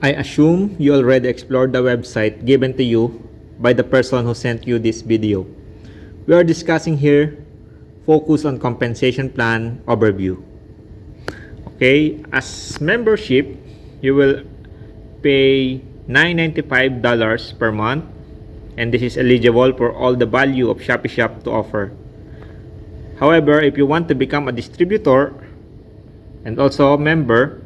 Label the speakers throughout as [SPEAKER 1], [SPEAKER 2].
[SPEAKER 1] I assume you already explored the website given to you by the person who sent you this video. We are discussing here focus on compensation plan overview. Okay, as membership, you will pay $995 per month, and this is eligible for all the value of Shopee Shop to offer. However, if you want to become a distributor and also a member,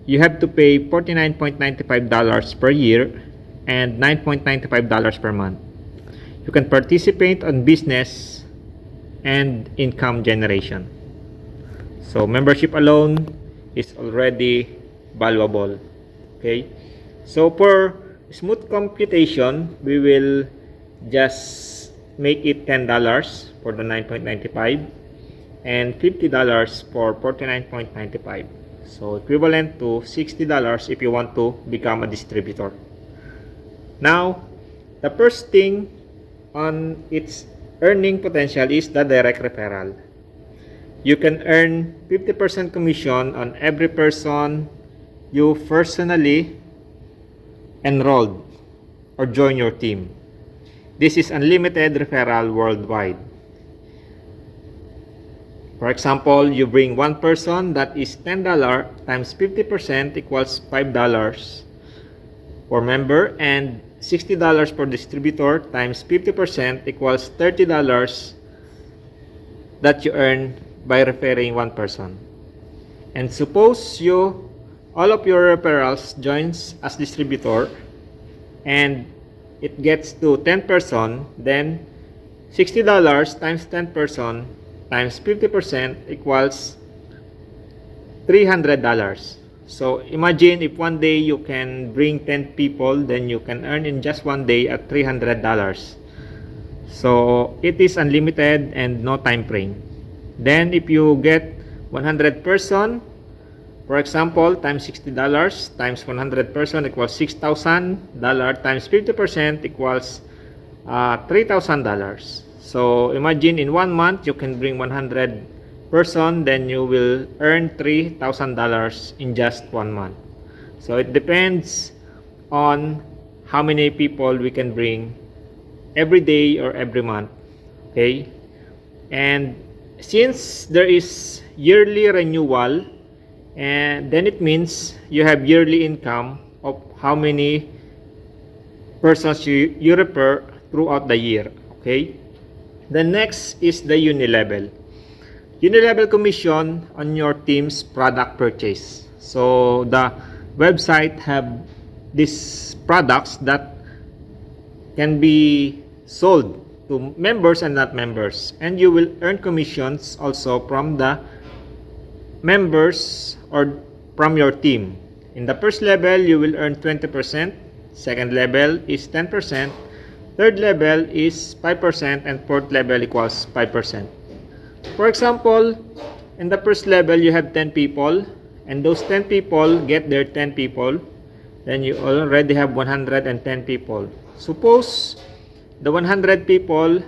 [SPEAKER 1] you have to pay $49.95 per year and $9.95 per month. You can participate on business and income generation. So membership alone is already valuable. Okay, so for smooth computation, we will just make it $10 for the 9.95 and $50 for 49.95. So equivalent to $60 if you want to become a distributor. Now, the first thing on its earning potential is the direct referral. You can earn 50% commission on every person you personally enrolled or join your team. This is unlimited referral worldwide. For example, you bring one person, that is $10 times 50% equals $5 for member, and $60 for distributor times 50% equals $30 that you earn by referring one person. And suppose all of your referrals joins as distributor and it gets to 10 person, then $60 times 10 person times 50% equals $300. So imagine if one day you can bring 10 people, then you can earn in just one day at $300. So it is unlimited and no time frame. Then if you get 100 person, for example, times $60 times 100 person equals $6,000 times 50% equals $3,000. So imagine in 1 month you can bring 100 person, then you will earn $3,000 in just 1 month. So it depends on how many people we can bring every day or every month. Okay, and since there is yearly renewal, and then it means you have yearly income of how many persons you refer throughout the year. Okay, the next is the unilevel. Unilevel commission on your team's product purchase. So the website have these products that can be sold to members and not members, and you will earn commissions also from the members or from your team. In the first level, you will earn 20%, second level is 10%, third level is 5%, and fourth level equals 5%. For example, in the first level you have 10 people, and those 10 people get their 10 people, then you already have 110 people. Suppose the 100 people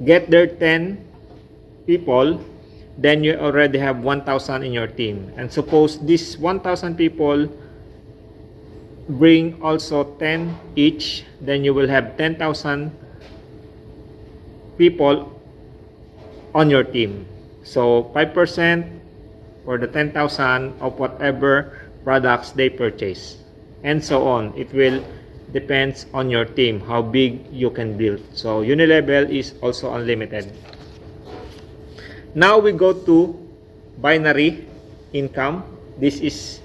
[SPEAKER 1] get their 10 people, then you already have 1,000 in your team. And suppose this 1,000 people bring also 10 each, then you will have 10,000 people on your team. So 5% for the 10,000 of whatever products they purchase, and so on. It will depends on your team how big you can build. So unilevel is also unlimited. Now we go to binary income. This is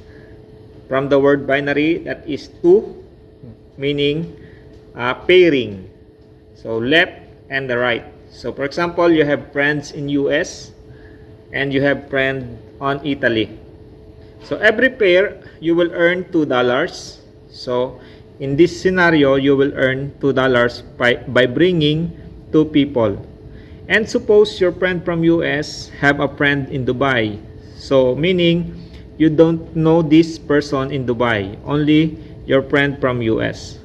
[SPEAKER 1] from the word binary, that is two, meaning pairing. So left and the right. So for example, you have friends in US and you have friends on Italy. So every pair you will earn $2. So in this scenario, you will earn $2 by bringing two people. And suppose your friend from US have a friend in Dubai. So meaning you don't know this person in Dubai, only your friend from US.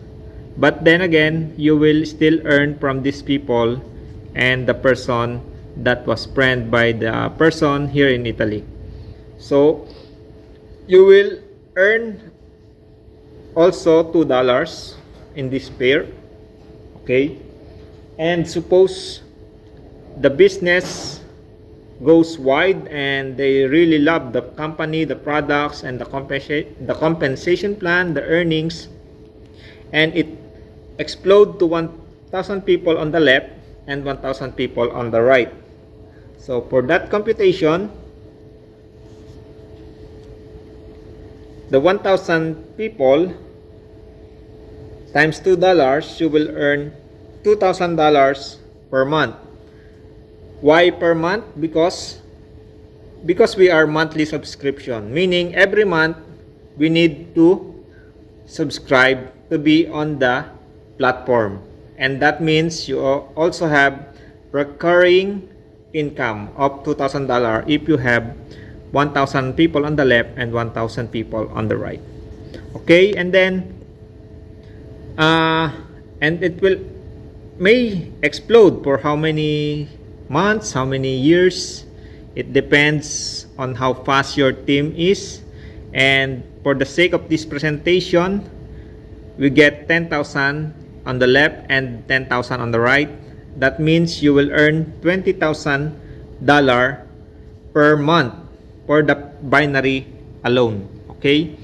[SPEAKER 1] But then again, you will still earn from these people and the person that was friend by the person here in Italy. So you will earn also $2 in this pair. Okay, and suppose the business goes wide and they really love the company, the products, and the compensation plan, the earnings, and it explode to 1,000 people on the left and 1,000 people on the right. So for that computation, the 1,000 people times $2, you will earn $2,000 per month. Why per month? Because we are monthly subscription, meaning every month we need to subscribe to be on the platform, and that means you also have recurring income of $2,000 if you have 1,000 people on the left and 1,000 people on the right. Okay, and then and it may explode for how many months, how many years. It depends on how fast your team is, and for the sake of this presentation, we get 10,000 on the left and 10,000 on the right. That means you will earn $20,000 per month for the binary alone. Okay,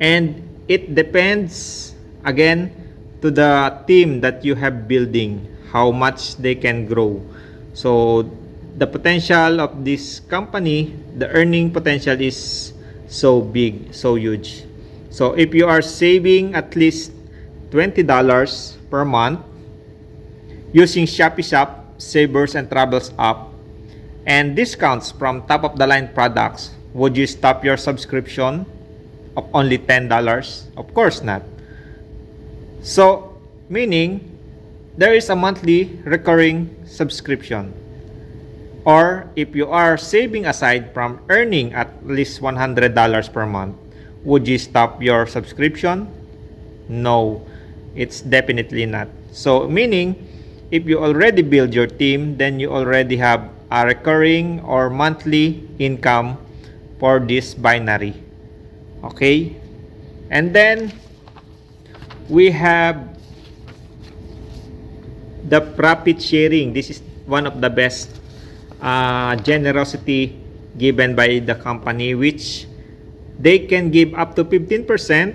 [SPEAKER 1] and it depends again to the team that you have building, how much they can grow. So the potential of this company, the earning potential is so big, so huge. So if you are saving at least $20 per month using Shopee Shop, Savers, and Travels app, and discounts from top-of-the-line products, would you stop your subscription of only $10? Of course not. So, meaning, there is a monthly recurring subscription. Or, if you are saving aside from earning at least $100 per month, would you stop your subscription? No, it's definitely not. So, meaning, if you already build your team, then you already have a recurring or monthly income for this binary. Okay? And then, we have the profit sharing. This is one of the best generosity given by the company, which they can give up to 15%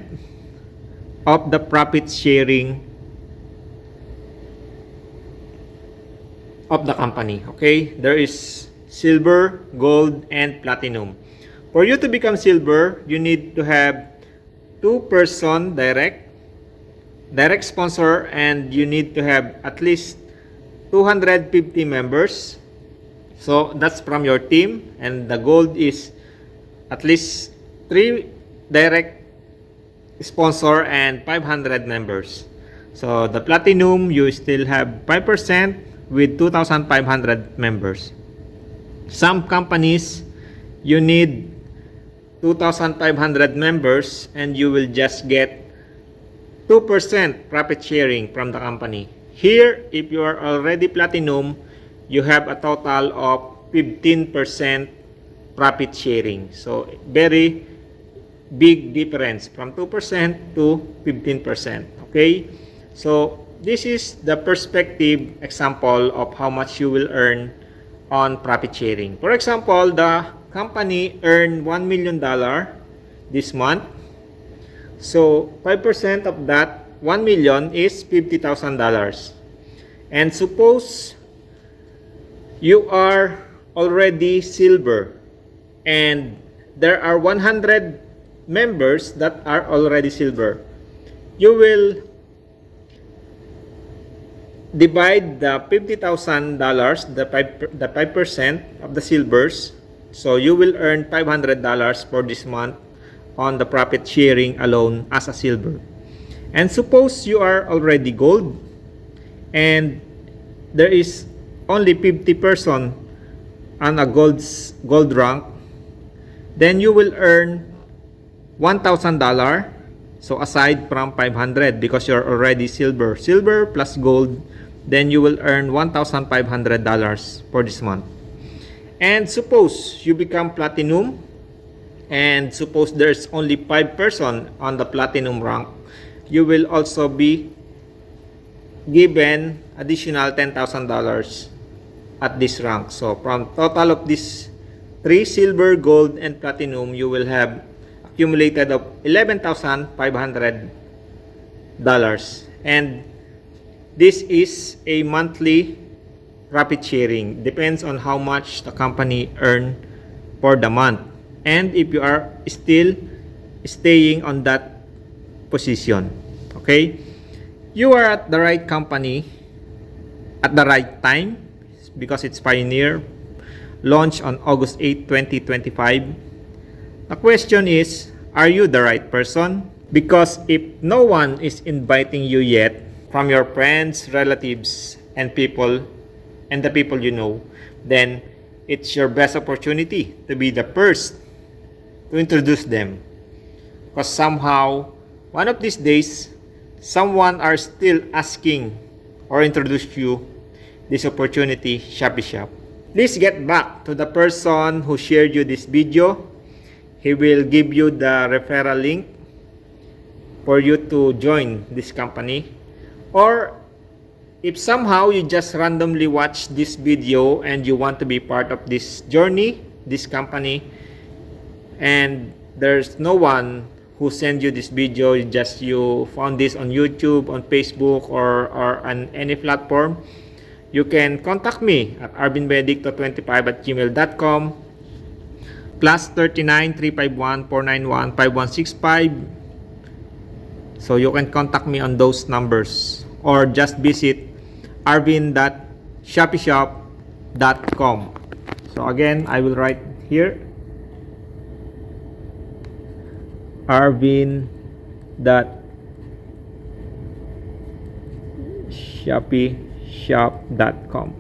[SPEAKER 1] of the profit sharing of the company. Okay, there is silver, gold, and platinum. For you to become silver, you need to have 2-person direct sponsor, and you need to have at least 250 members. So that's from your team, and the gold is at least 3 direct sponsor and 500 members. So the platinum, you still have 5% with 2,500 members. Some companies, you need 2,500 members and you will just get 2% profit sharing from the company. Here, if you are already platinum, you have a total of 15% profit sharing. So, very big difference from 2% to 15%. Okay? So, this is the perspective example of how much you will earn on profit sharing. For example, the company earned $1 million this month. So, 5% of that 1 million is $50,000. And suppose you are already silver and there are 100 members that are already silver. You will divide the $50,000, the 5% of the silvers. So you will earn $500 for this month on the profit sharing alone as a silver. And suppose you are already gold and there is only 50 person on a gold rank, then you will earn $1,000. So aside from 500, because you're already silver plus gold, then you will earn $1,500 for this month. And suppose you become platinum and suppose there's only 5 person on the platinum rank, you will also be given additional $10,000 at this rank. So from total of this 3 silver, gold, and platinum, you will have accumulated of $11,500. And this is a monthly profit sharing. Depends on how much the company earn for the month. And if you are still staying on that position, okay, you are at the right company at the right time, because it's Pioneer, launched on August 8, 2025. The question is, are you the right person? Because if no one is inviting you yet from your friends, relatives, and the people you know, then it's your best opportunity to be the first to introduce them. Because somehow, one of these days, someone are still asking or introduce you this opportunity, Shopee Shop. Please get back to the person who shared you this video. He will give you the referral link for you to join this company. Or if somehow you just randomly watch this video and you want to be part of this journey, this company, and there's no one who sent you this video, you found this on YouTube, on Facebook, or on any platform, you can contact me at arvinbenedicto25@gmail.com, +39 351 491 5165. So you can contact me on those numbers, or just visit arvin.shopeeshop.com. So again, I will write here, arvin.shopeeshop.com.